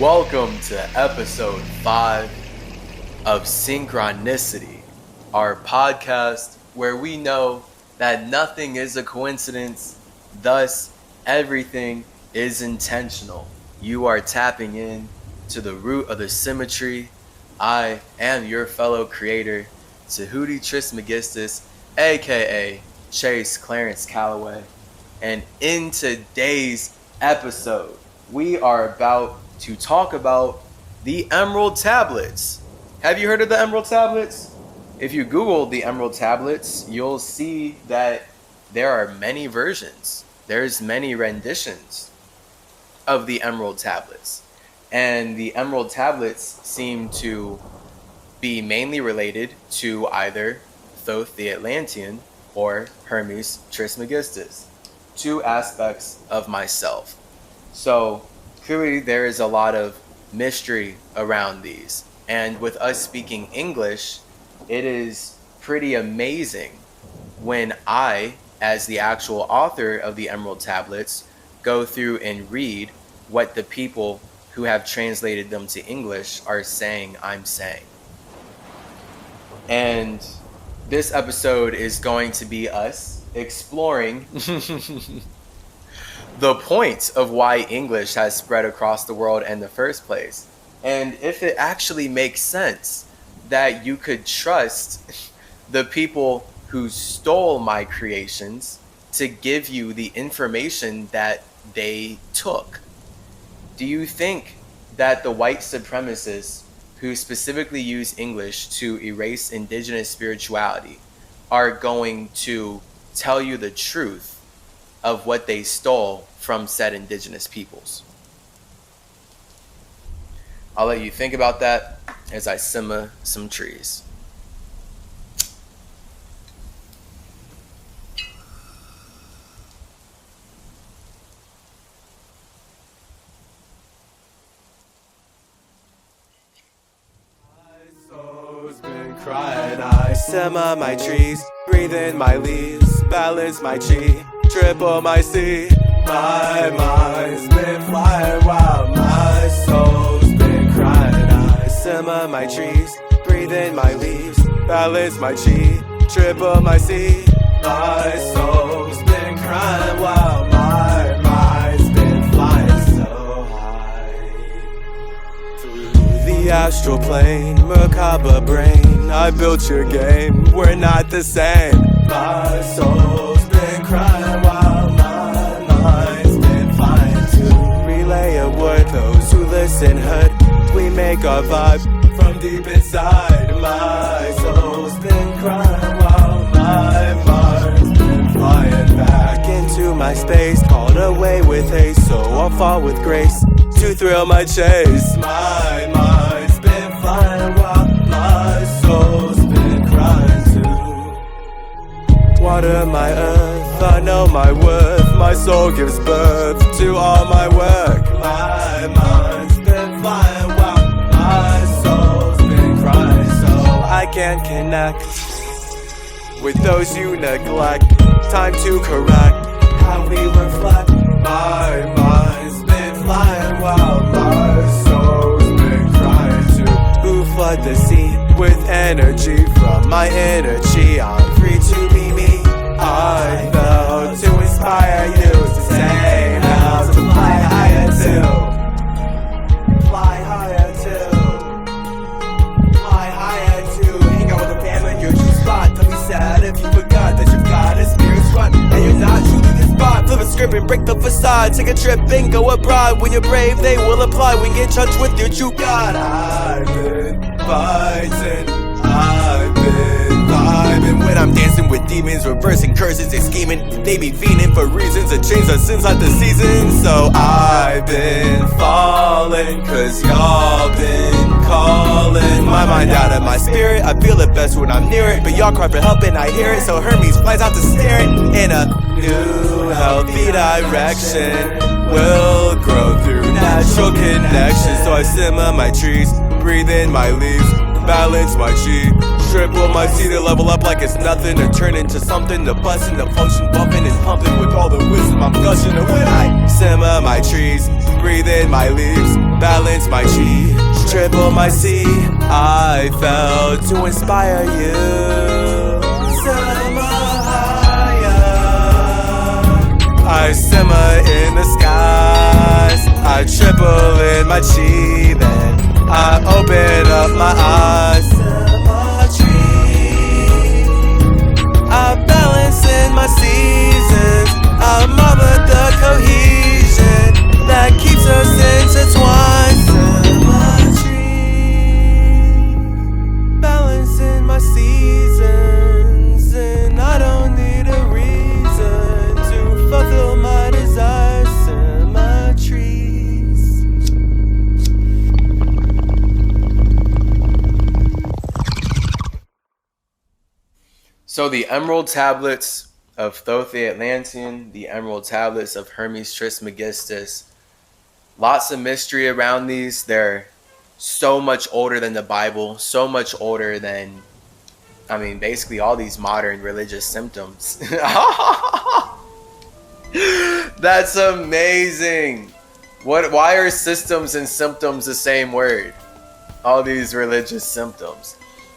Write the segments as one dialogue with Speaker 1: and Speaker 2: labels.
Speaker 1: Welcome to episode 5 of Synchronicity, our podcast where we know that nothing is a coincidence, thus everything is intentional. You are tapping in to the root of the symmetry. I am your fellow creator, Tahuti Trismegistus, aka Chase Clarence Calloway, and in today's episode, we are about to talk about the Emerald Tablets. Have you heard of the Emerald Tablets? If you Google the Emerald Tablets, you'll see that there are many versions. There's many renditions of the Emerald Tablets. And the Emerald Tablets seem to be mainly related to either Thoth the Atlantean or Hermes Trismegistus, two aspects of myself. So clearly there is a lot of mystery around these. And with us speaking English, it is pretty amazing when I, as the actual author of the Emerald Tablets, go through and read what the people who have translated them to English are saying I'm saying. And this episode is going to be us exploring the point of why English has spread across the world in the first place. And if it actually makes sense that you could trust the people who stole my creations to give you the information that they took. Do you think that the white supremacists who specifically use English to erase indigenous spirituality are going to tell you the truth of what they stole from said indigenous peoples? I'll let you think about that as I simmer some trees.
Speaker 2: My soul's been crying, I simmer my trees, breathe in my leaves, balance my chi, triple my C. My mind's been flying wild, my soul's been crying. I simmer my trees, breathe in my leaves, balance my chi, triple my C. My soul's been crying wild, my mind's been flying so high. Through the astral plane, macabre brain, I built your game, we're not the same. My soul's been crying wild, my mind's been flying to relay a word. Those who listen heard, we make our vibe from deep inside. My soul's been crying wild, my mind's been flying back into my space, called away with haste, so I'll fall with grace to thrill my chase. My mind's been flying wild, my soul's been crying too. Water my earth, I know my worth, my soul gives birth to all my work. My mind's been flying wild, my soul's been crying so I can't connect with those you neglect. Time to correct how we reflect. My mind's been flying wild, my soul's been crying too. Who flood the sea with energy from my inner chi? I'm free to be me. I felt to inspire you to say how to fly higher too. Fly higher too. Fly higher too. Hang out with the family, your true spot. Don't be sad if you forgot that you've got a spirit run and you're not true to this spot. Flip a script and break the facade. Take a trip and go abroad. When you're brave, they will apply. We get in touch with your true God. I've been fighting. I've been vibing when I'm dancing with demons, reversing curses and scheming. They be fiending for reasons to change the sins like the seasons. So I've been falling, cause y'all been calling my mind out of my spirit. I feel it best when I'm near it, but y'all cry for help and I hear it. So Hermes flies out to stare it in a new healthy direction. Will grow through natural connection. So I simmer my trees, breathe in my leaves, balance my chi, Triple my C to level up like it's nothing, to turn into something, to bust into potion, bumping and pumping with all the wisdom I'm gushing. And when I simmer my trees, breathe in my leaves, balance my chi, triple my C, I fell to inspire you. Simmer higher, I simmer in the skies, I triple in my chi, then I open up my eyes. I balance in my seasons, I mother the cohesion that keeps us intertwined. Symmetry, balance in my seasons, and I don't need a reason to fulfill my desires. Symmetries.
Speaker 1: So the Emerald Tablets of Thoth the Atlantean, the Emerald Tablets of Hermes Trismegistus. Lots of mystery around these. They're so much older than the Bible, so much older than, I mean, basically all these modern religious symptoms. That's amazing. Why are systems and symptoms the same word? All these religious symptoms.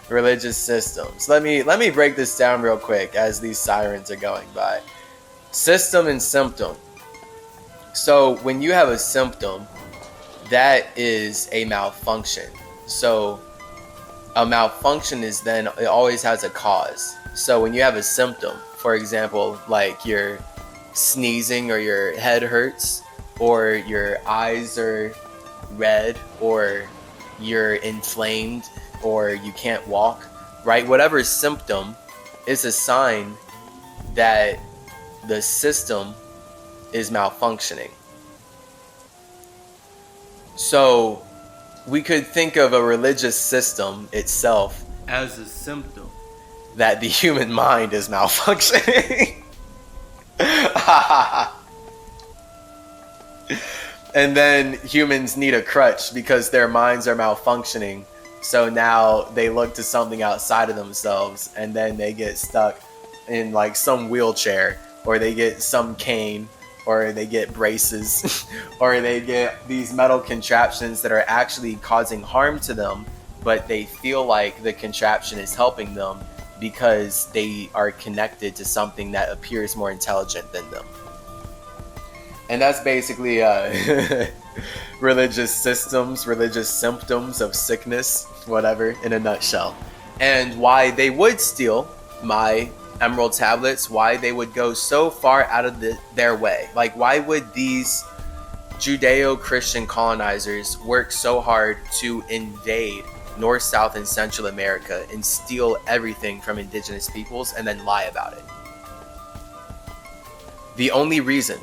Speaker 1: Religious systems. Let me break this down real quick as these sirens are going by. System and symptom. So when you have a symptom, that is a malfunction. So a malfunction is then, it always has a cause. So when you have a symptom, for example, like you're sneezing or your head hurts or your eyes are red or you're inflamed or you can't walk, right? Whatever symptom is a sign that the system is malfunctioning. So we could think of a religious system itself as a symptom that the human mind is malfunctioning. And then humans need a crutch because their minds are malfunctioning. So now they look to something outside of themselves, and then they get stuck in like some wheelchair, or they get some cane, or they get braces, or they get these metal contraptions that are actually causing harm to them, but they feel like the contraption is helping them because they are connected to something that appears more intelligent than them. And that's basically religious systems, religious symptoms of sickness, whatever, in a nutshell. And why they would steal my emerald tablets, why they would go so far out of their way. Like, why would these Judeo-Christian colonizers work so hard to invade North, South, and Central America and steal everything from indigenous peoples and then lie about it? The only reason,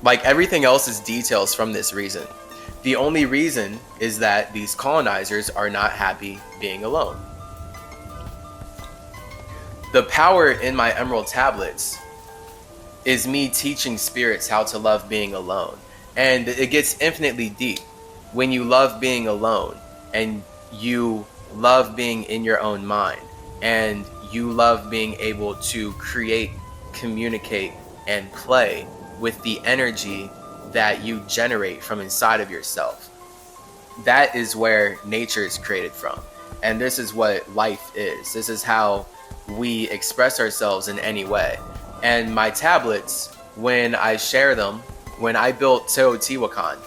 Speaker 1: like everything else is details from this reason. The only reason is that these colonizers are not happy being alone. The power in my emerald tablets is me teaching spirits how to love being alone. And it gets infinitely deep. When you love being alone and you love being in your own mind and you love being able to create, communicate, and play with the energy that you generate from inside of yourself. That is where nature is created from. And this is what life is. This is how we express ourselves in any way. And my tablets, when I share them, when I built Teotihuacan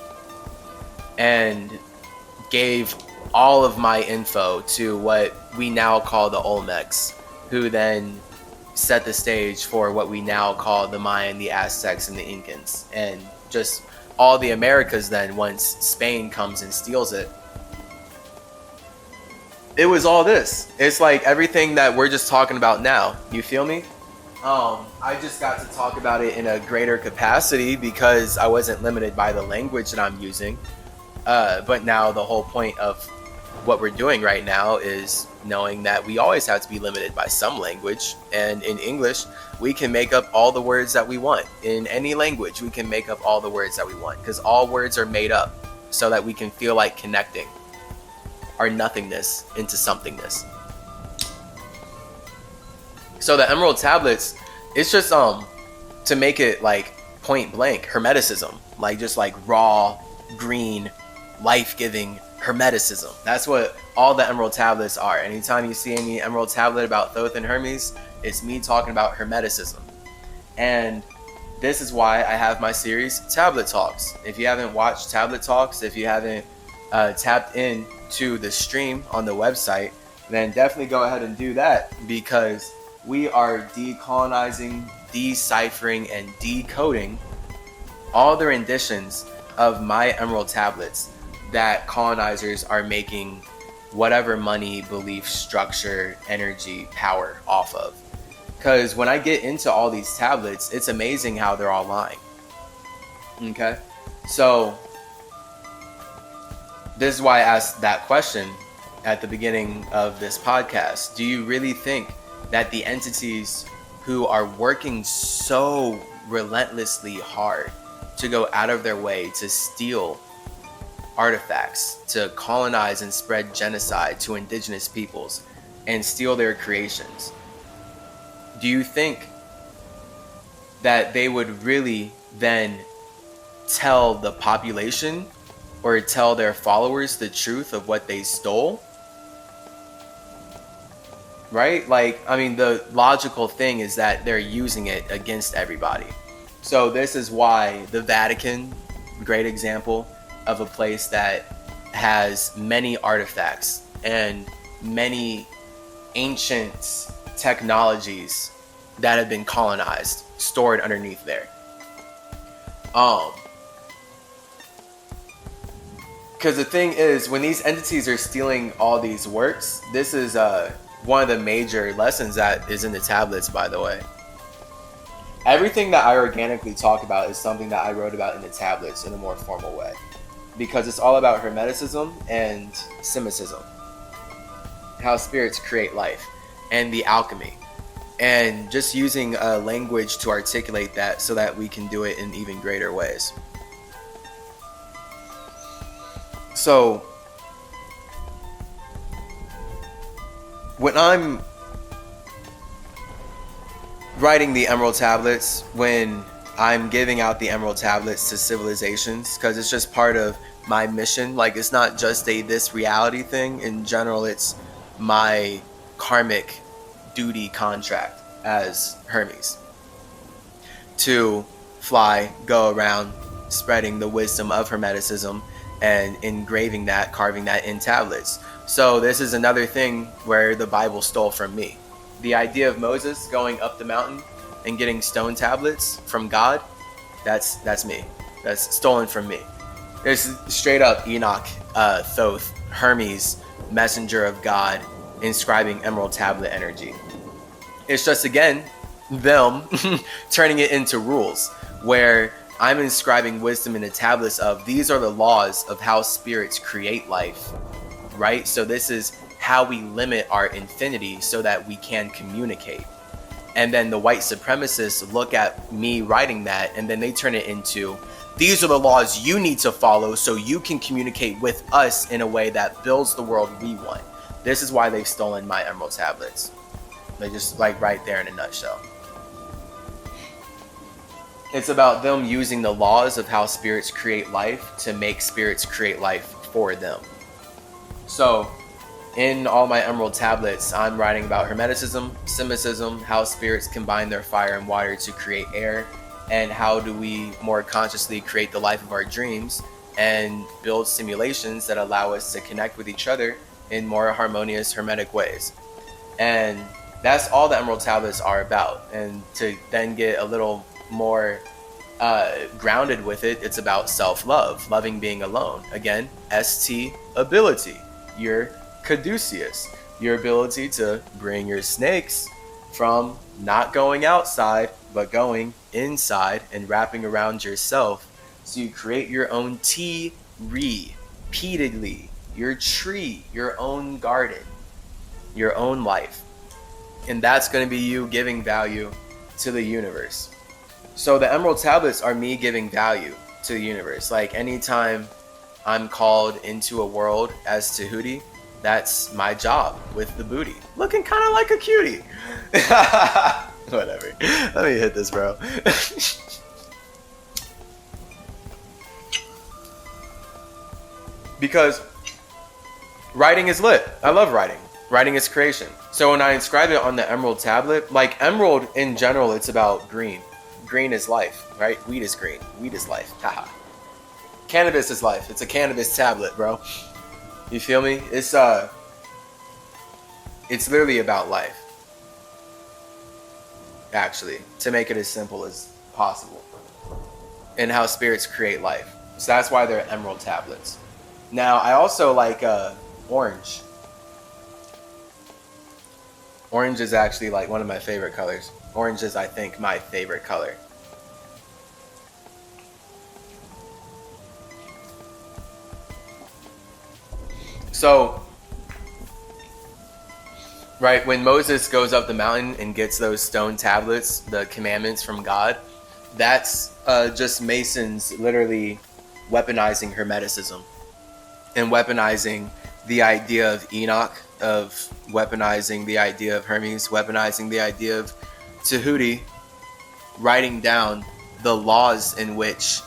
Speaker 1: and gave all of my info to what we now call the Olmecs, who then set the stage for what we now call the Mayan, the Aztecs, and the Incans, and just all the Americas then once Spain comes and steals it. It was all this. It's like everything that we're just talking about now. You feel me? I just got to talk about it in a greater capacity because I wasn't limited by the language that I'm using. But now the whole point of what we're doing right now is knowing that we always have to be limited by some language. And in English, we can make up all the words that we want. In any language, we can make up all the words that we want because all words are made up so that we can feel like connecting our nothingness into somethingness. So the emerald tablets, it's just to make it like point blank, hermeticism, like just like raw, green, life-giving hermeticism. That's what all the emerald tablets are. Anytime you see any emerald tablet about Thoth and Hermes, it's me talking about hermeticism. And this is why I have my series Tablet Talks. If you haven't watched Tablet Talks, if you haven't tapped in to the stream on the website, then definitely go ahead and do that, because we are decolonizing, deciphering, and decoding all the renditions of my emerald tablets that colonizers are making whatever money, belief, structure, energy, power off of. Because when I get into all these tablets, it's amazing how they're all lying. Okay? So this is why I asked that question at the beginning of this podcast. Do you really think that the entities who are working so relentlessly hard to go out of their way to steal artifacts, to colonize and spread genocide to indigenous peoples and steal their creations, do you think that they would really then tell the population or tell their followers the truth of what they stole? Right? Like, I mean, the logical thing is that they're using it against everybody. So this is why the Vatican, great example of a place that has many artifacts and many ancient technologies that have been colonized, stored underneath there. Because the thing is, when these entities are stealing all these works, this is one of the major lessons that is in the tablets, by the way. Everything that I organically talk about is something that I wrote about in the tablets in a more formal way, because it's all about hermeticism and Cynchranici-Tea, how spirits create life, and the alchemy, and just using language to articulate that so that we can do it in even greater ways. So when I'm writing the emerald tablets, when I'm giving out the emerald tablets to civilizations, because it's just part of my mission. Like, it's not just this reality thing. In general, it's my karmic duty contract as Hermes to fly, go around spreading the wisdom of Hermeticism and engraving that, carving that in tablets. So this is another thing where the Bible stole from me. The idea of Moses going up the mountain and getting stone tablets from God, that's me. That's stolen from me. There's straight up Enoch, Thoth, Hermes, messenger of God, inscribing emerald tablet energy. It's just, again, them turning it into rules, where I'm inscribing wisdom in the tablets of these are the laws of how spirits create life, right? So this is how we limit our infinity so that we can communicate. And then the white supremacists look at me writing that, and then they turn it into, these are the laws you need to follow so you can communicate with us in a way that builds the world we want. This is why they've stolen my emerald tablets. They're just like right there in a nutshell. It's about them using the laws of how spirits create life to make spirits create life for them. So in all my emerald tablets, I'm writing about Hermeticism, Cynchranici-Tea, how spirits combine their fire and water to create air, and how do we more consciously create the life of our dreams and build simulations that allow us to connect with each other in more harmonious, hermetic ways. And that's all the emerald tablets are about. And to then get a little more grounded with it, it's about self-love, loving being alone. Again, ST ability, your caduceus, your ability to bring your snakes from not going outside but going inside and wrapping around yourself, so you create your own tea repeatedly, your tree, your own garden, your own life. And that's going to be you giving value to the universe. So the emerald tablets are me giving value to the universe. Like, anytime I'm called into a world as Tahuti, that's my job with the booty. Looking kind of like a cutie. Whatever. Let me hit this, bro. Because writing is lit. I love writing. Writing is creation. So when I inscribe it on the emerald tablet, like emerald in general, it's about green. Green is life, right? Weed is green. Weed is life. Haha. Cannabis is life. It's a cannabis tablet, bro. You feel me? It's literally about life. Actually, to make it as simple as possible. And how spirits create life. So that's why they're emerald tablets. Now, I also like orange. Orange is actually like one of my favorite colors. Orange is, I think, my favorite color. So, right, when Moses goes up the mountain and gets those stone tablets, the commandments from God, that's just Masons literally weaponizing Hermeticism and weaponizing the idea of Enoch, of weaponizing the idea of Hermes, weaponizing the idea of Tahuti, writing down the laws in which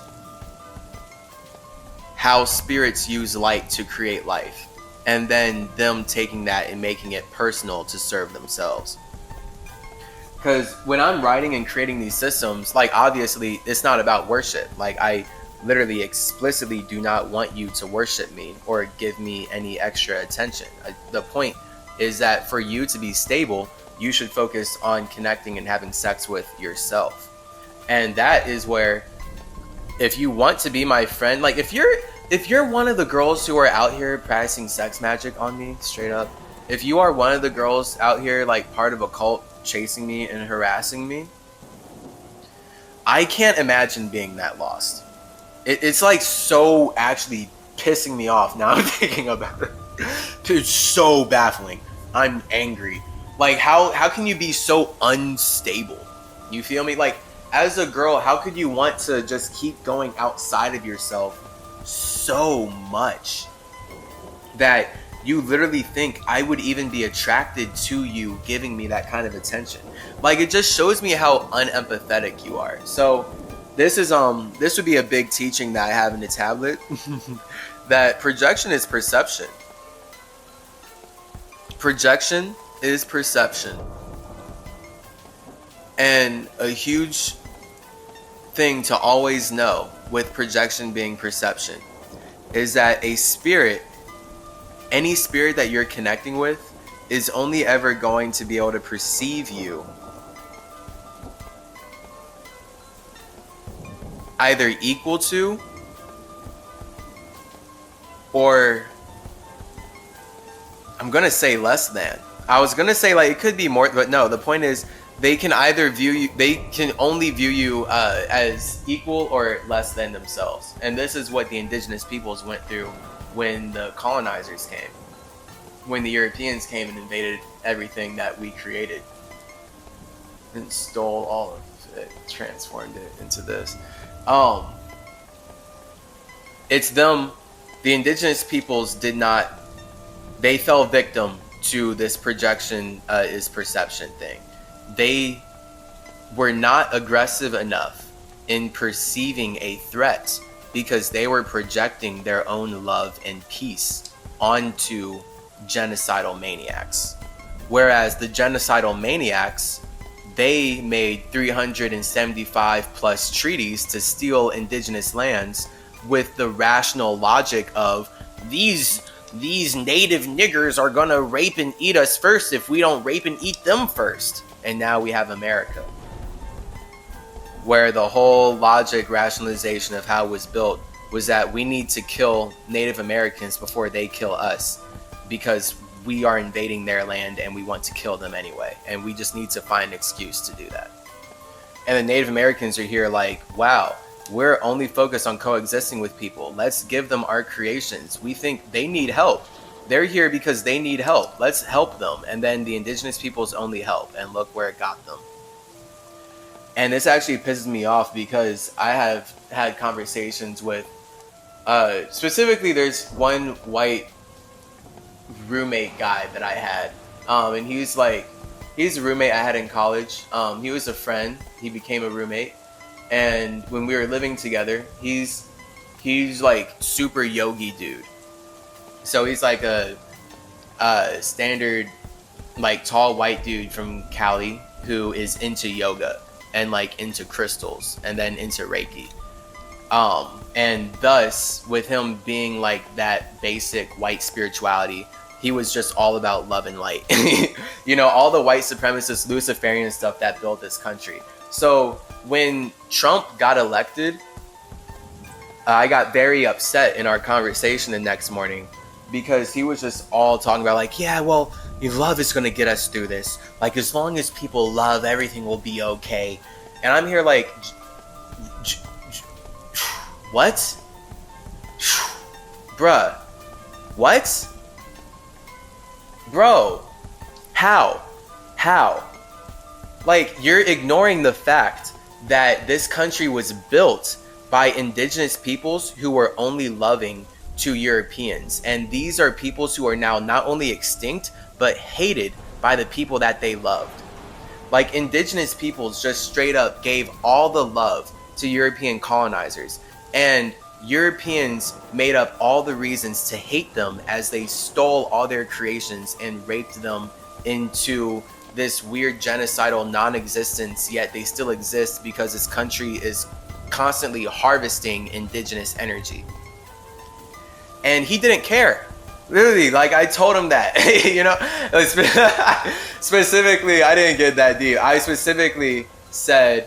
Speaker 1: how spirits use light to create life, and then them taking that and making it personal to serve themselves. Because when I'm writing and creating these systems, like obviously it's not about worship. Like I literally explicitly do not want you to worship me or give me any extra attention. The point is that for you to be stable, you should focus on connecting and having sex with yourself. And that is where, if you want to be my friend, like if you're one of the girls who are out here practicing sex magic on me, straight up, if you are one of the girls out here like part of a cult chasing me and harassing me, I can't imagine being that lost. It's like so actually pissing me off now I'm thinking about it. It's so baffling. I'm angry. Like how can you be so unstable? You feel me? Like as a girl, how could you want to just keep going outside of yourself so much that you literally think I would even be attracted to you giving me that kind of attention? Like it just shows me how unempathetic you are. So this would be a big teaching that I have in the tablet. That projection is perception. Projection is perception. And a huge thing to always know with projection being perception is that a spirit, any spirit that you're connecting with, is only ever going to be able to perceive you either equal to or I'm gonna say less than. I was gonna say like it could be more, but no, the point is they can either view you, they can only view you as equal or less than themselves. And this is what the indigenous peoples went through when the colonizers came, when the Europeans came and invaded everything that we created and stole all of it, transformed it into this. It's them, the indigenous peoples did not, they fell victim to this projection is perception thing. They were not aggressive enough in perceiving a threat because they were projecting their own love and peace onto genocidal maniacs. Whereas the genocidal maniacs, they made 375 plus treaties to steal indigenous lands with the rational logic of these native niggers are gonna rape and eat us first if we don't rape and eat them first. And now we have America, where the whole logic rationalization of how it was built was that we need to kill Native Americans before they kill us because we are invading their land and we want to kill them anyway, and we just need to find an excuse to do that. And the Native Americans are here like, wow, we're only focused on coexisting with people. Let's give them our creations. We think they need help. They're here because they need help. Let's help them. And then the indigenous peoples only help, and look where it got them. And this actually pisses me off because I have had conversations with, specifically there's one white roommate guy that I had. And he's a roommate I had in college. He was a friend. He became a roommate. And when we were living together, he's like super yogi dude. So he's like a standard like tall white dude from Cali who is into yoga and like into crystals and then into Reiki. And thus, with him being like that basic white spirituality, he was just all about love and light. You know, all the white supremacist Luciferian stuff that built this country. So when Trump got elected, I got very upset in our conversation the next morning because he was just all talking about like, yeah, well, love is going to get us through this. Like, as long as people love, everything will be okay. And I'm here like, what? Bruh. What? Bro. How? Like, you're ignoring the fact that this country was built by indigenous peoples who were only loving to Europeans. And these are peoples who are now not only extinct, but hated by the people that they loved. Like, indigenous peoples just straight up gave all the love to European colonizers. And Europeans made up all the reasons to hate them as they stole all their creations and raped them into this weird genocidal non-existence, yet they still exist because this country is constantly harvesting indigenous energy. And he didn't care. Literally, like, I told him that, you know, specifically, I didn't get that deep. I specifically said,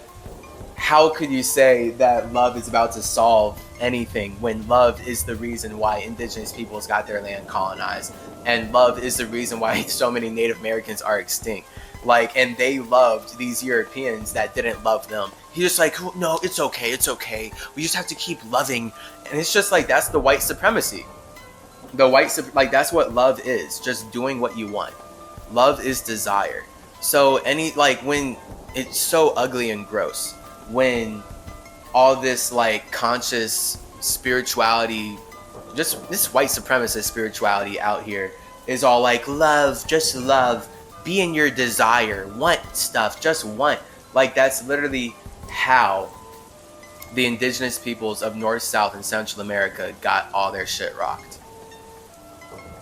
Speaker 1: how could you say that love is about to solve anything when love is the reason why indigenous peoples got their land colonized, and love is the reason why so many Native Americans are extinct? Like, and they loved these Europeans that didn't love them. He's just like, no, it's okay. We just have to keep loving. And it's just like, that's the white supremacy. Like, that's what love is, just doing what you want. Love is desire. So when it's so ugly and gross, when all this like conscious spirituality, just this white supremacist spirituality out here is all like, love, just love, be in your desire, want stuff, just want. Like, that's literally how the indigenous peoples of North, South, and Central America got all their shit rocked.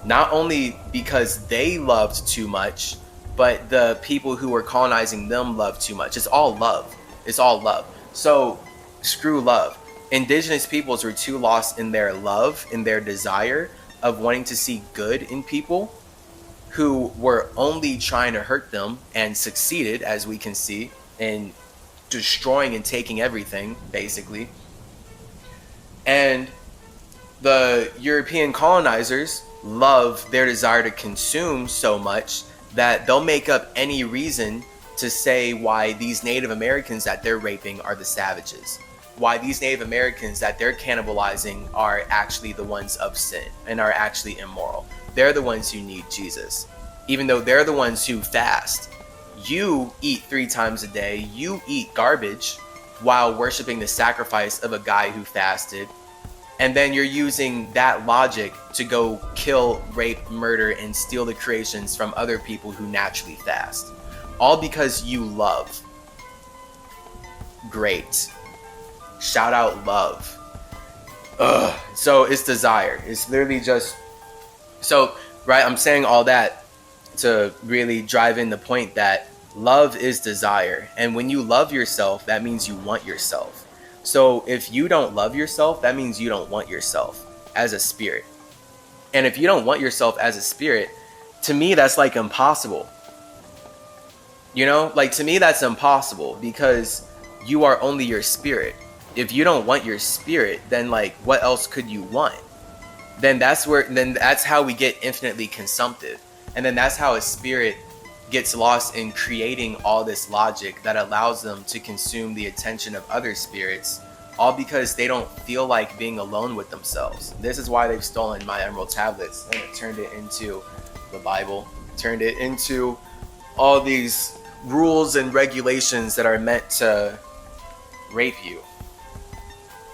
Speaker 1: Not only because they loved too much, but the people who were colonizing them loved too much. It's all love. So screw love. Indigenous peoples were too lost in their love, in their desire of wanting to see good in people, who were only trying to hurt them and succeeded, as we can see, in destroying and taking everything, basically. And the European colonizers love their desire to consume so much that they'll make up any reason to say why these Native Americans that they're raping are the savages, why these Native Americans that they're cannibalizing are actually the ones of sin and are actually immoral. They're the ones who need Jesus, even though they're the ones who fast. You eat 3 times a day, you eat garbage while worshiping the sacrifice of a guy who fasted. And then you're using that logic to go kill, rape, murder, and steal the creations from other people who naturally fast. All because you love. Great. Shout out love. Ugh. So it's desire. It's literally just... So, right, I'm saying all that to really drive in the point that love is desire. And when you love yourself, that means you want yourself. So if you don't love yourself, that means you don't want yourself as a spirit. And if you don't want yourself as a spirit, to me, that's like impossible. You know, like, to me, that's impossible because you are only your spirit. If you don't want your spirit, then like, what else could you want? Then that's how we get infinitely consumptive. And then that's how a spirit gets lost in creating all this logic that allows them to consume the attention of other spirits, all because they don't feel like being alone with themselves. This is why they've stolen my emerald tablets and turned it into the Bible, turned it into all these rules and regulations that are meant to rape you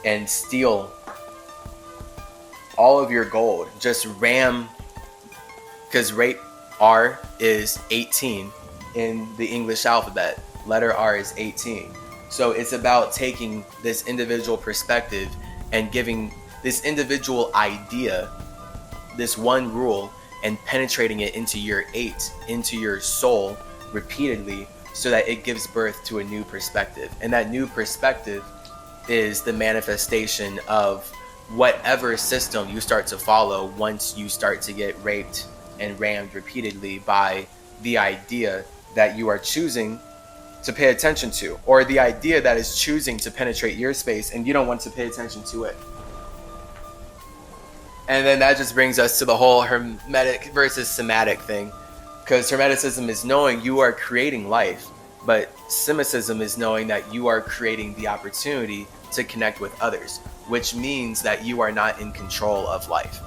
Speaker 1: and steal all of your gold, just ram because rate R is 18 in the English alphabet. Letter R is 18. So it's about taking this individual perspective and giving this individual idea this one rule and penetrating it into your soul repeatedly, so that it gives birth to a new perspective. And that new perspective is the manifestation of whatever system you start to follow once you start to get raped and rammed repeatedly by the idea that you are choosing to pay attention to, or the idea that is choosing to penetrate your space and you don't want to pay attention to it. And then that just brings us to the whole Hermetic versus Somatic thing, because Hermeticism is knowing you are creating life, but Semicism is knowing that you are creating the opportunity to connect with others, which means that you are not in control of life.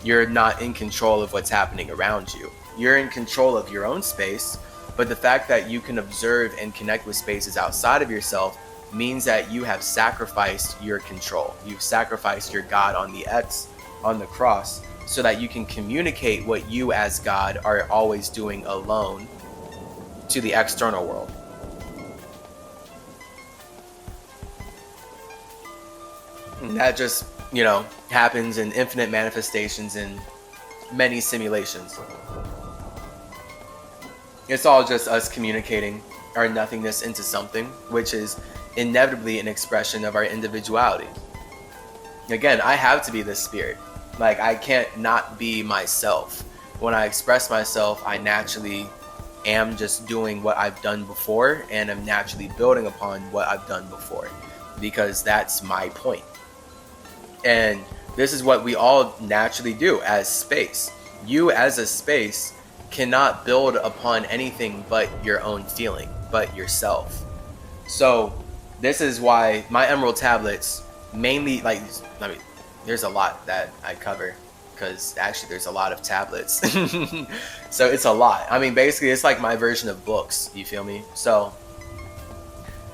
Speaker 1: You're not in control of what's happening around you. You're in control of your own space, but the fact that you can observe and connect with spaces outside of yourself means that you have sacrificed your control. You've sacrificed your God on the cross, so that you can communicate what you as God are always doing alone to the external world. And that just, happens in infinite manifestations in many simulations. It's all just us communicating our nothingness into something, which is inevitably an expression of our individuality. Again, I have to be this spirit. Like, I can't not be myself. When I express myself, I naturally am just doing what I've done before, and I'm naturally building upon what I've done before, because that's my point. And this is what we all naturally do as space. You as a space cannot build upon anything but your own feeling, but yourself. So this is why my emerald tablets mainly, there's a lot that I cover, because actually there's a lot of tablets. So it's a lot. Basically it's like my version of books, you feel me? So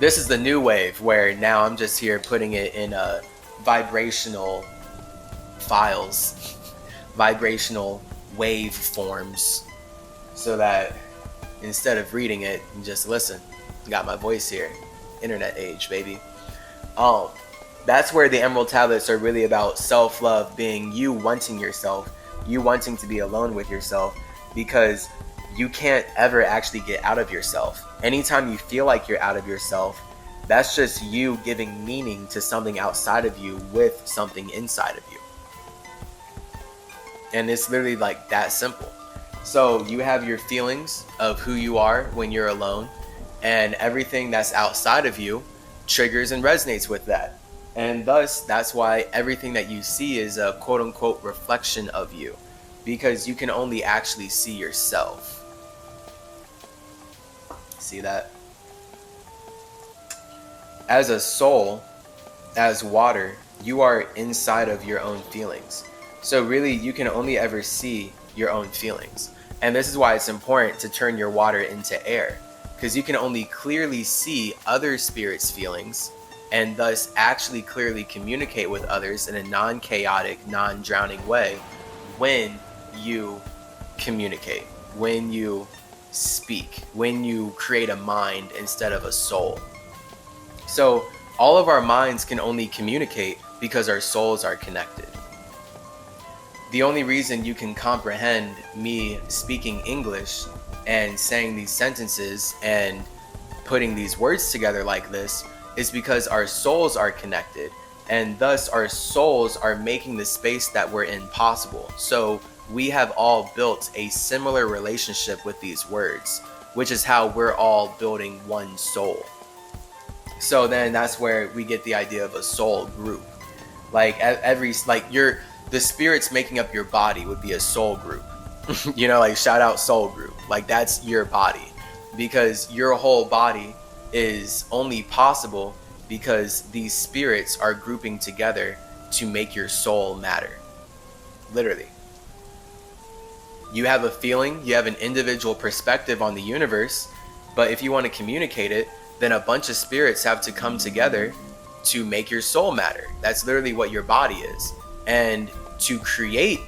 Speaker 1: this is the new wave, where now I'm just here putting it in vibrational files, vibrational wave forms, so that instead of reading it, you just listen. Got my voice here. Internet age, baby. That's where the emerald tablets are really about self-love, being you wanting yourself, you wanting to be alone with yourself, because you can't ever actually get out of yourself. Anytime you feel like you're out of yourself, that's just you giving meaning to something outside of you with something inside of you. And it's literally like that simple. So you have your feelings of who you are when you're alone, and everything that's outside of you triggers and resonates with that. And thus, that's why everything that you see is a quote-unquote reflection of you, because you can only actually see yourself. See that? As a soul, as water, you are inside of your own feelings. So really, you can only ever see your own feelings. And this is why it's important to turn your water into air, because you can only clearly see other spirits' feelings, and thus actually clearly communicate with others in a non-chaotic, non-drowning way when you communicate, when you speak, when you create a mind instead of a soul. So all of our minds can only communicate because our souls are connected. The only reason you can comprehend me speaking English and saying these sentences and putting these words together like this is because our souls are connected, and thus our souls are making the space that we're in possible. So we have all built a similar relationship with these words, which is how we're all building one soul. So then that's where we get the idea of a soul group. The spirits making up your body would be a soul group. Shout out soul group. That's your body, because your whole body is only possible because these spirits are grouping together to make your soul matter. Literally. You have a feeling, you have an individual perspective on the universe, but if you want to communicate it, then a bunch of spirits have to come together to make your soul matter. That's literally what your body is. And to create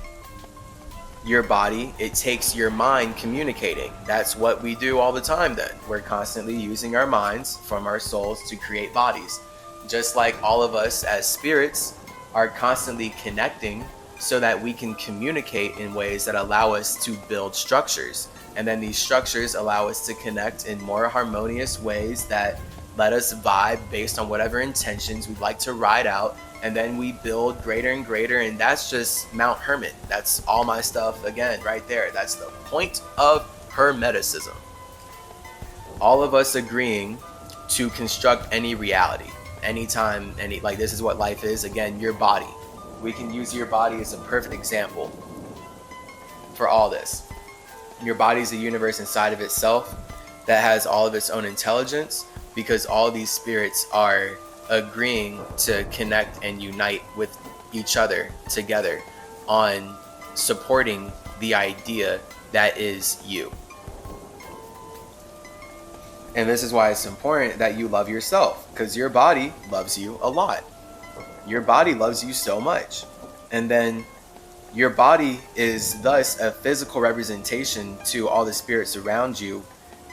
Speaker 1: your body, it takes your mind communicating. That's what we do all the time then. We're constantly using our minds from our souls to create bodies. Just like all of us as spirits are constantly connecting so that we can communicate in ways that allow us to build structures. And then these structures allow us to connect in more harmonious ways that let us vibe based on whatever intentions we'd like to ride out. And then we build greater and greater. And that's just Mount Hermit. That's all my stuff again, right there. That's the point of Hermeticism. All of us agreeing to construct any reality. Anytime, like this is what life is. Again, your body. We can use your body as a perfect example for all this. Your body is a universe inside of itself that has all of its own intelligence, because all these spirits are agreeing to connect and unite with each other together on supporting the idea that is you. And this is why it's important that you love yourself, because your body loves you a lot. Your body loves you so much. And then your body is thus a physical representation to all the spirits around you,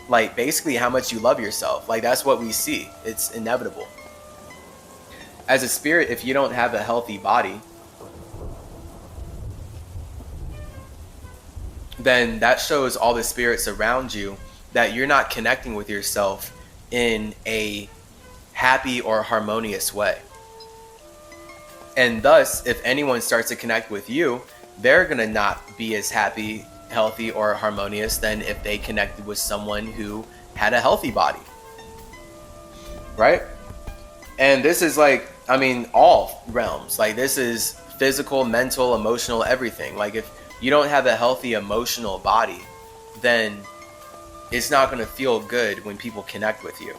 Speaker 1: like basically how much you love yourself. Like that's what we see. It's inevitable. As a spirit, if you don't have a healthy body, then that shows all the spirits around you that you're not connecting with yourself in a happy or harmonious way. And thus, if anyone starts to connect with you, they're going to not be as happy, healthy, or harmonious than if they connected with someone who had a healthy body. Right? And this is like, I mean, all realms. Like this is physical, mental, emotional, everything. Like if you don't have a healthy emotional body, then it's not going to feel good when people connect with you.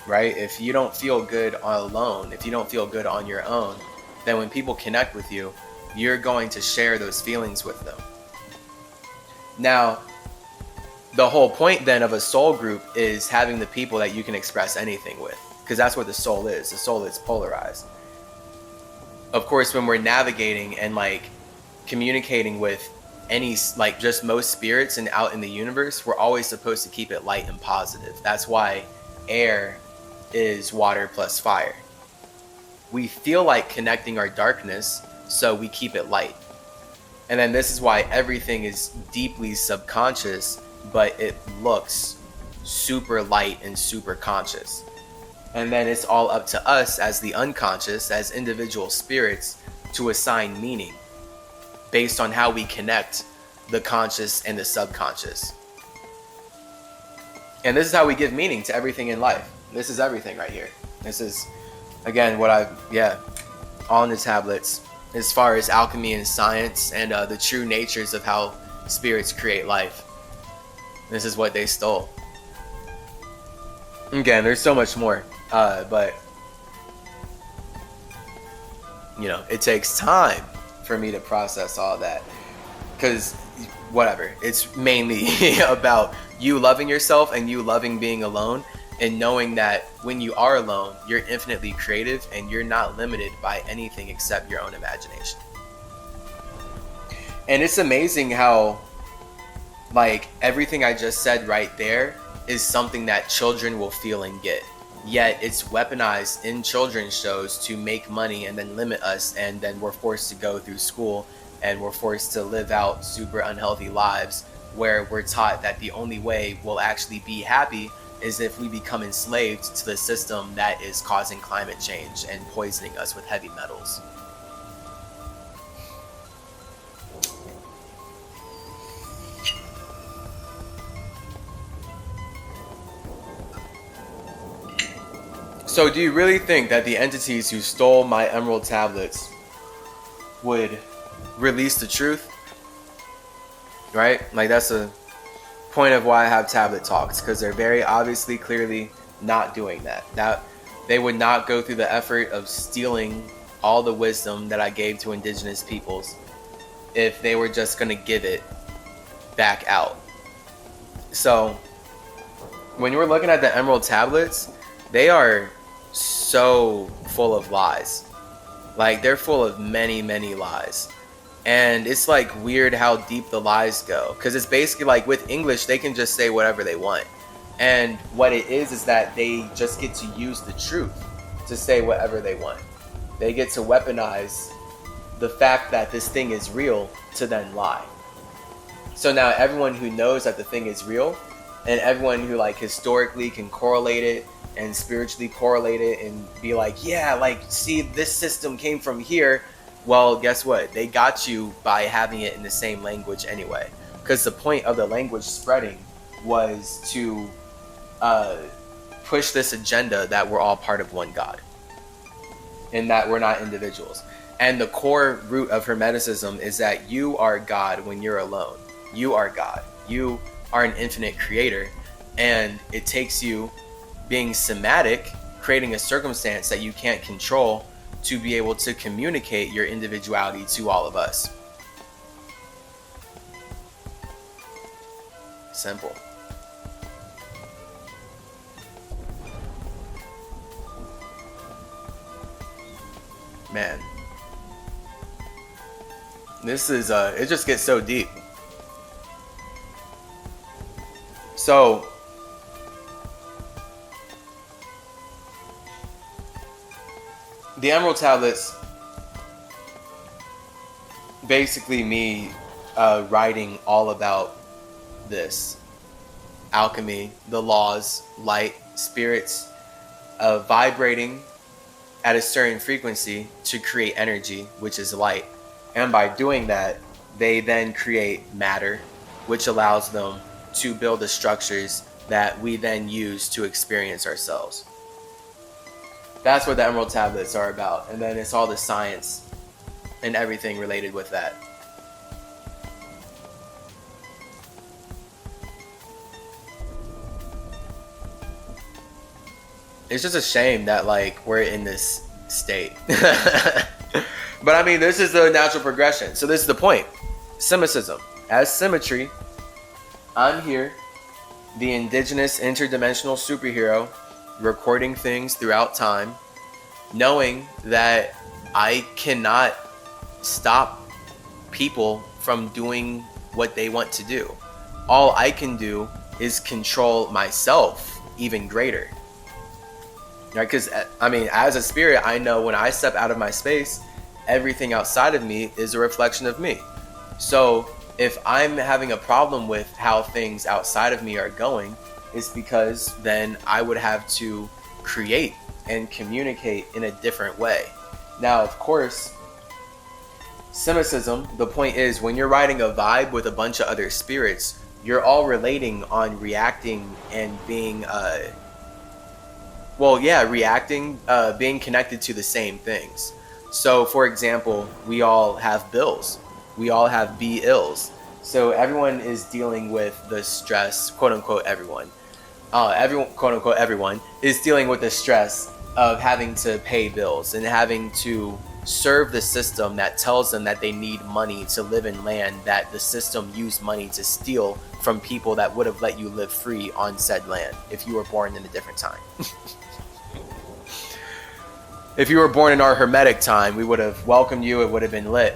Speaker 1: Right? If you don't feel good alone, if you don't feel good on your own, then when people connect with you, you're going to share those feelings with them. Now, the whole point then of a soul group is having the people that you can express anything with, because that's what the soul is. The soul is polarized. Of course, when we're navigating and like communicating with any, like just most spirits and out in the universe, we're always supposed to keep it light and positive. That's why air is water plus fire. We feel like connecting our darkness, so we keep it light. And then this is why everything is deeply subconscious, but it looks super light and super conscious. And then it's all up to us as the unconscious, as individual spirits, to assign meaning based on how we connect the conscious and the subconscious. And this is how we give meaning to everything in life. This is everything right here. This is, again, what all in the tablets, as far as alchemy and science and the true natures of how spirits create life. This is what they stole. Again, there's so much more, but you know, it takes time for me to process all that, because whatever, it's mainly about you loving yourself and you loving being alone, and knowing that when you are alone, you're infinitely creative and you're not limited by anything except your own imagination. And it's amazing how, like, everything I just said right there is something that children will feel and get. Yet it's weaponized in children's shows to make money and then limit us, and then we're forced to go through school and we're forced to live out super unhealthy lives where we're taught that the only way we'll actually be happy is if we become enslaved to the system that is causing climate change and poisoning us with heavy metals. So do you really think that the entities who stole my emerald tablets would release the truth? Right? Like that's a point of why I have tablet talks, because they're very obviously clearly not doing that. That they would not go through the effort of stealing all the wisdom that I gave to indigenous peoples if they were just going to give it back out. So when you're looking at the emerald tablets, they are so full of lies. Like they're full of many, many lies. And it's like weird how deep the lies go, because it's basically like with English they can just say whatever they want, and what it is that they just get to use the truth to say whatever they want. They get to weaponize the fact that this thing is real to then lie. So now everyone who knows that the thing is real, and everyone who like historically can correlate it and spiritually correlate it and be like, yeah, like, see, this system came from here. Well, guess what? They got you by having it in the same language anyway. Because the point of the language spreading was to push this agenda that we're all part of one God, and that we're not individuals. And the core root of Hermeticism is that you are God when you're alone. You are God. You are an infinite creator. And it takes you being somatic, creating a circumstance that you can't control, to be able to communicate your individuality to all of us. Simple. Man. This is, it just gets so deep. So, the Emerald Tablets, basically me writing all about this. Alchemy, the laws, light, spirits, vibrating at a certain frequency to create energy, which is light. And by doing that, they then create matter, which allows them to build the structures that we then use to experience ourselves. That's what the Emerald Tablets are about. And then it's all the science and everything related with that. It's just a shame that like we're in this state. But I mean, this is the natural progression. So this is the point. Symmetrism. As symmetry, I'm here, the indigenous interdimensional superhero, recording things throughout time, knowing that I cannot stop people from doing what they want to do. All I can do is control myself even greater. Right? Because I mean, as a spirit, I know when I step out of my space, everything outside of me is a reflection of me. So if I'm having a problem with how things outside of me are going, it's because then I would have to create and communicate in a different way. Now, of course, Symmetrism, the point is when you're riding a vibe with a bunch of other spirits, you're all relating on reacting and being, being connected to the same things. So, for example, we all have bills. We all have be-ills. So everyone is dealing with the stress, quote unquote, everyone, quote unquote, everyone is dealing with the stress of having to pay bills and having to serve the system that tells them that they need money to live in land that the system used money to steal from people that would have let you live free on said land if you were born in a different time. If you were born in our Hermetic time, we would have welcomed you, it would have been lit.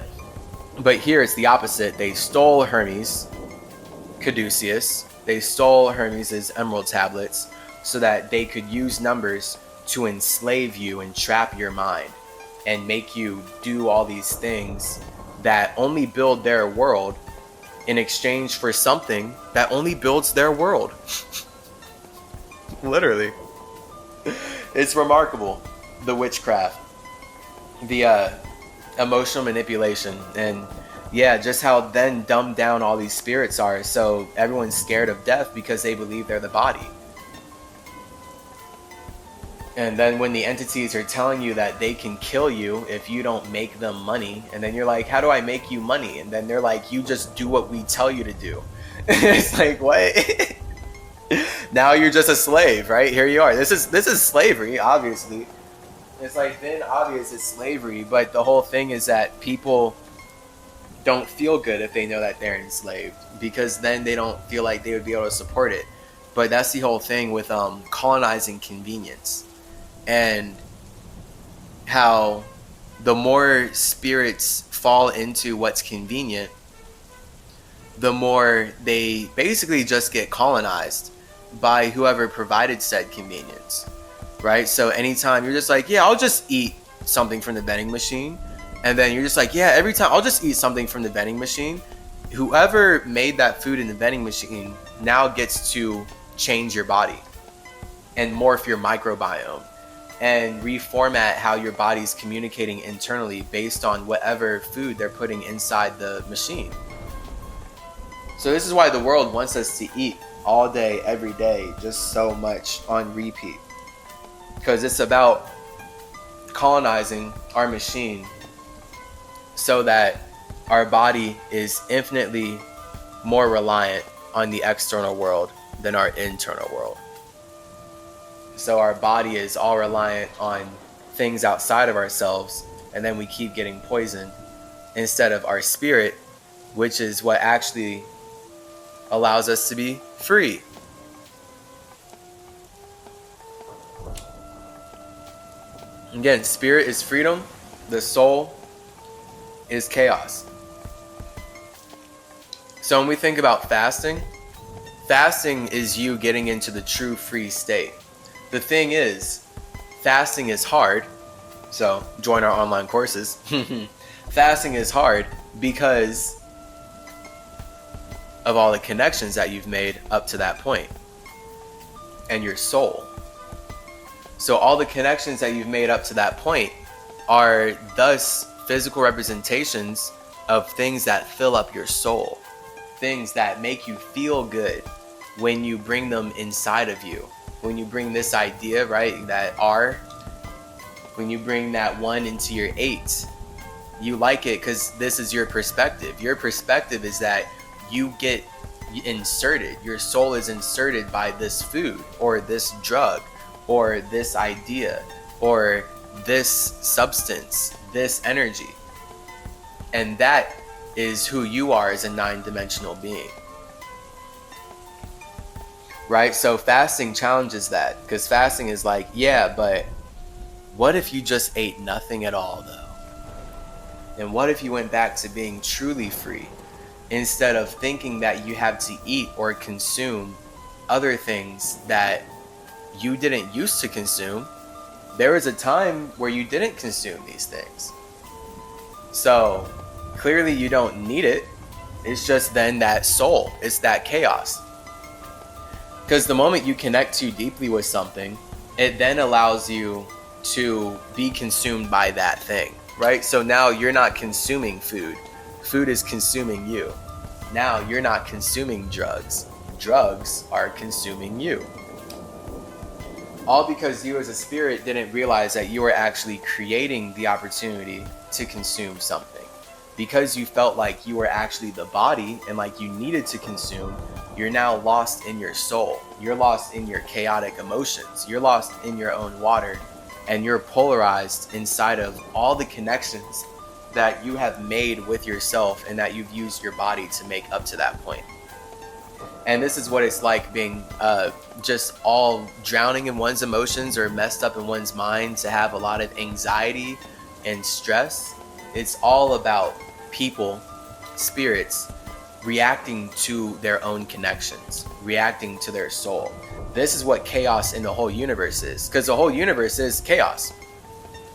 Speaker 1: But here it's the opposite. They stole Hermes, Caduceus. They stole Hermes' Emerald Tablets so that they could use numbers to enslave you and trap your mind and make you do all these things that only build their world in exchange for something that only builds their world. Literally. It's remarkable. The witchcraft. The emotional manipulation, and yeah, just how then dumbed down all these spirits are. So everyone's scared of death because they believe they're the body. And then when the entities are telling you that they can kill you if you don't make them money, and then you're like, how do I make you money? And then they're like, you just do what we tell you to do. It's like, what? Now you're just a slave, right? Here you are. This is slavery, obviously. It's like, then obvious it's slavery, but the whole thing is that people don't feel good if they know that they're enslaved, because then they don't feel like they would be able to support it. But that's the whole thing with colonizing convenience, and how the more spirits fall into what's convenient, the more they basically just get colonized by whoever provided said convenience, right? So anytime you're just like, yeah, I'll just eat something from the vending machine, and then you're just like, yeah, every time I'll just eat something from the vending machine, whoever made that food in the vending machine now gets to change your body and morph your microbiome and reformat how your body's communicating internally based on whatever food they're putting inside the machine. So this is why the world wants us to eat all day, every day, just so much on repeat. Because it's about colonizing our machine so that our body is infinitely more reliant on the external world than our internal world. So our body is all reliant on things outside of ourselves, and then we keep getting poisoned instead of our spirit, which is what actually allows us to be free. Again, spirit is freedom, the soul is chaos. So when we think about fasting, fasting is you getting into the true free state. The thing is, fasting is hard, so join our online courses. Fasting is hard because of all the connections that you've made up to that point and your soul. So all the connections that you've made up to that point are thus physical representations of things that fill up your soul, things that make you feel good when you bring them inside of you. When you bring this idea, right, that R, when you bring that 1 into your 8, you like it because this is your perspective. Your perspective is that you get inserted, your soul is inserted by this food or this drug or this idea or this substance, this energy. And that is who you are as a 9-dimensional being. Right? So fasting challenges that, because fasting is like, yeah, but what if you just ate nothing at all though? And what if you went back to being truly free instead of thinking that you have to eat or consume other things that you didn't used to consume? There was a time where you didn't consume these things. So clearly you don't need it. It's just then that soul, it's that chaos. Because the moment you connect too deeply with something, it then allows you to be consumed by that thing, right? So now you're not consuming food. Food is consuming you. Now you're not consuming drugs. Drugs are consuming you. All because you as a spirit didn't realize that you were actually creating the opportunity to consume something. Because you felt like you were actually the body and like you needed to consume, you're now lost in your soul. You're lost in your chaotic emotions. You're lost in your own water. And you're polarized inside of all the connections that you have made with yourself and that you've used your body to make up to that point. And this is what it's like being just all drowning in one's emotions or messed up in one's mind, to have a lot of anxiety and stress. It's all about people, spirits, reacting to their own connections, reacting to their soul. This is what chaos in the whole universe is, because the whole universe is chaos.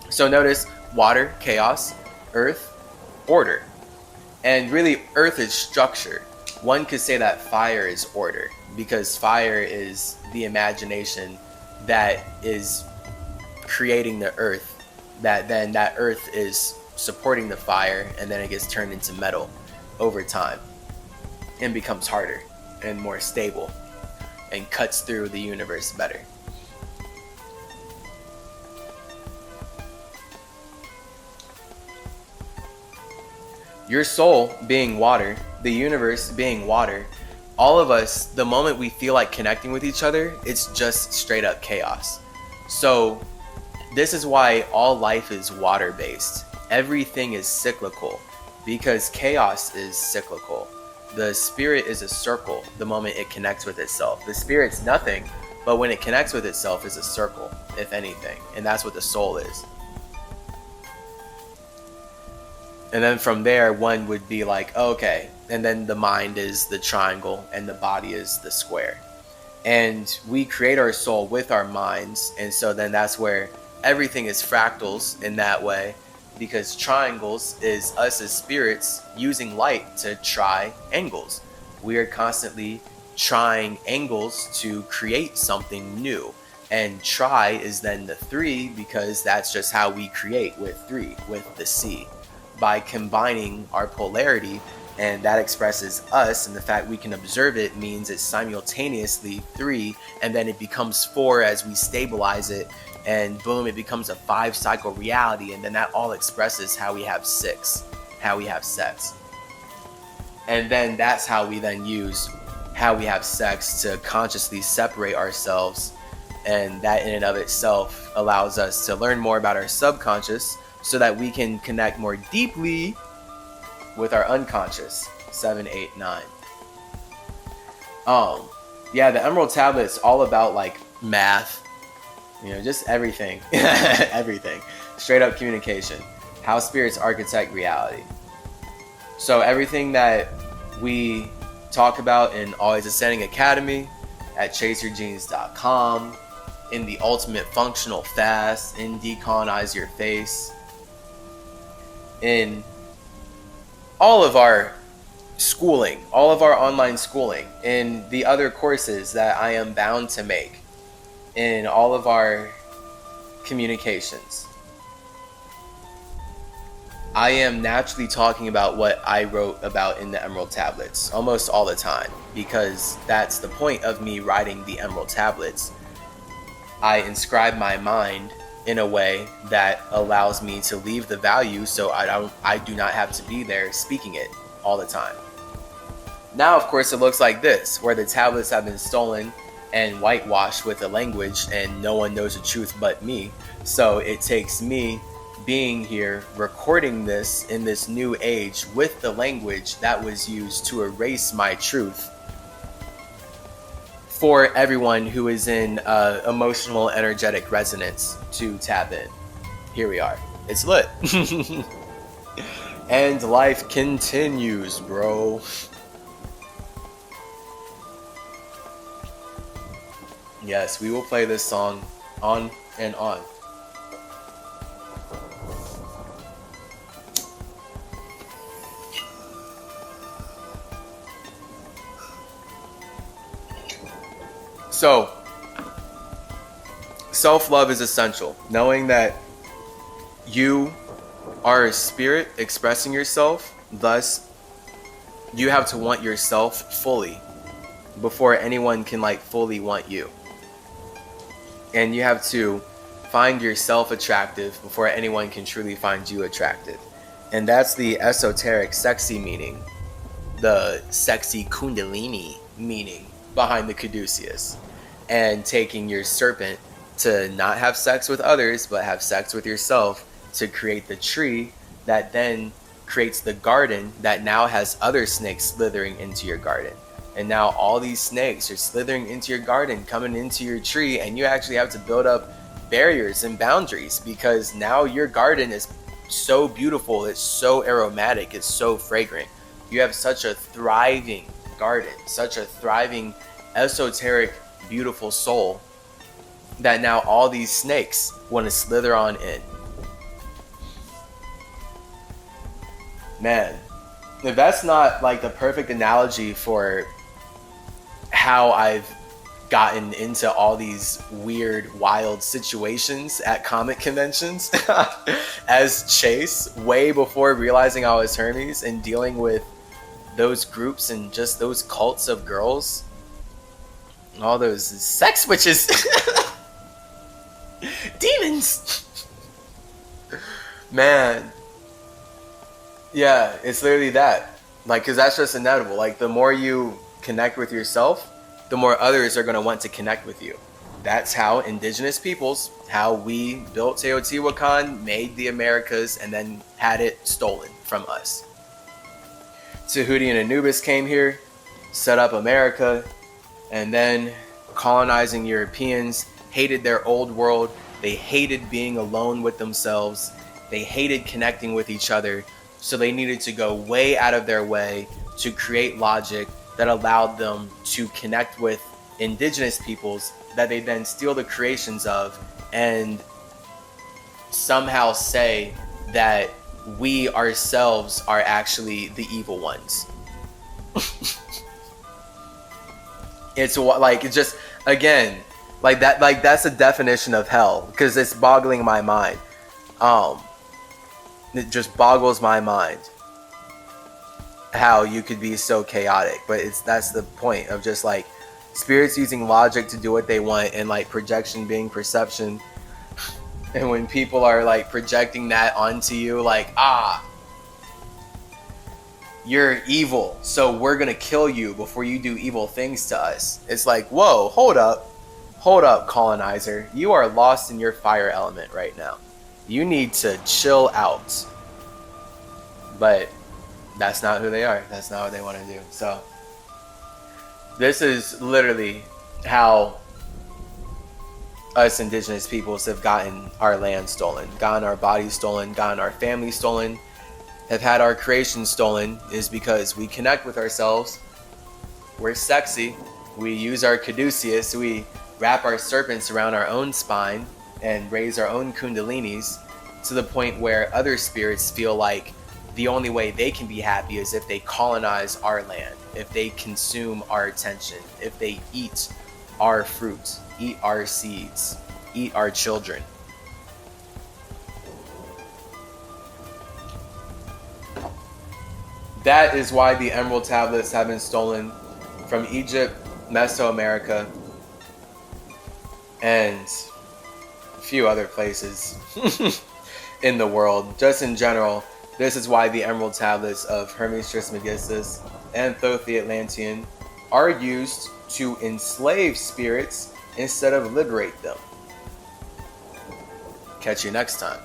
Speaker 1: So notice water, chaos, earth, order. And really, earth is structure. One could say that fire is order, because fire is the imagination that is creating the earth, that then that earth is supporting the fire, and then it gets turned into metal over time and becomes harder and more stable and cuts through the universe better. Your soul being water, the universe being water, all of us, the moment we feel like connecting with each other, it's just straight up chaos. So this is why all life is water based. Everything is cyclical because chaos is cyclical. The spirit is a circle the moment it connects with itself. The spirit's nothing, but when it connects with itself is a circle, if anything. And that's what the soul is. And then from there, one would be like, okay, and then the mind is the triangle and the body is the square. And we create our soul with our minds. And so then that's where everything is fractals in that way, because triangles is us as spirits using light to try angles. We are constantly trying angles to create something new. And try is then the 3, because that's just how we create with 3, with the C, by combining our polarity. And that expresses us, and the fact we can observe it means it's simultaneously 3, and then it becomes 4 as we stabilize it, and boom, it becomes a 5 cycle reality. And then that all expresses how we have 6, how we have sex. And then that's how we then use how we have sex to consciously separate ourselves. And that in and of itself allows us to learn more about our subconscious so that we can connect more deeply with our unconscious. 7, 8, 9. Yeah, the Emerald Tablet's all about like math, just everything. Everything. Straight up communication. How spirits architect reality. So everything that we talk about in Always Ascending Academy, at chaseyourgenes.com, in the Ultimate Functional Fast, in Decolonize Your Face, in all of our schooling, all of our online schooling, in the other courses that I am bound to make, in all of our communications. I am naturally talking about what I wrote about in the Emerald Tablets almost all the time, because that's the point of me writing the Emerald Tablets. I inscribe my mind in a way that allows me to leave the value, so I do not have to be there speaking it all the time. Now, of course, it looks like this, where the tablets have been stolen and whitewashed with a language, and no one knows the truth but me. So it takes me being here, recording this in this new age with the language that was used to erase my truth, for everyone who is in emotional, energetic resonance to tap in. Here we are. It's lit. And life continues, bro. Yes, we will play this song on and on. So, self-love is essential. Knowing that you are a spirit expressing yourself, thus you have to want yourself fully before anyone can fully want you. And you have to find yourself attractive before anyone can truly find you attractive. And that's the esoteric sexy meaning, the sexy kundalini meaning behind the caduceus. And taking your serpent to not have sex with others, but have sex with yourself, to create the tree that then creates the garden that now has other snakes slithering into your garden. And now all these snakes are slithering into your garden, coming into your tree, and you actually have to build up barriers and boundaries, because now your garden is so beautiful, it's so aromatic, it's so fragrant. You have such a thriving garden, such a thriving, esoteric, beautiful soul, that now all these snakes want to slither on in. Man, if that's not the perfect analogy for how I've gotten into all these weird, wild situations at comic conventions as Chase, way before realizing I was Hermes, and dealing with those groups and just those cults of girls, all those sex witches, demons. Man, yeah, it's literally that. Because that's just inevitable. The more you connect with yourself, the more others are going to want to connect with you. That's how indigenous peoples, how we built Teotihuacan, made the Americas, and then had it stolen from us. Tahuti and Anubis came here, set up America, and then colonizing Europeans hated their old world. They hated being alone with themselves. They hated connecting with each other. So they needed to go way out of their way to create logic that allowed them to connect with indigenous peoples that they then steal the creations of and somehow say that we ourselves are actually the evil ones. It's just, again, that's a definition of hell, because it's boggling my mind. It just boggles my mind how you could be so chaotic. But that's the point of just like spirits using logic to do what they want, and like projection being perception. And when people are like projecting that onto you, like, you're evil, so we're gonna kill you before you do evil things to us. It's like, whoa, hold up, colonizer. You are lost in your fire element right now. You need to chill out. But that's not who they are. That's not what they want to do. So this is literally how us indigenous peoples have gotten our land stolen, gotten our bodies stolen, gotten our family stolen, have had our creation stolen, is because we connect with ourselves. We're sexy. We use our caduceus. We wrap our serpents around our own spine and raise our own kundalinis, to the point where other spirits feel like the only way they can be happy is if they colonize our land, if they consume our attention, if they eat our fruit, eat our seeds, eat our children. That is why the Emerald Tablets have been stolen from Egypt, Mesoamerica, and a few other places in the world. Just in general, this is why the Emerald Tablets of Hermes Trismegistus and Thoth the Atlantean are used to enslave spirits instead of liberate them. Catch you next time.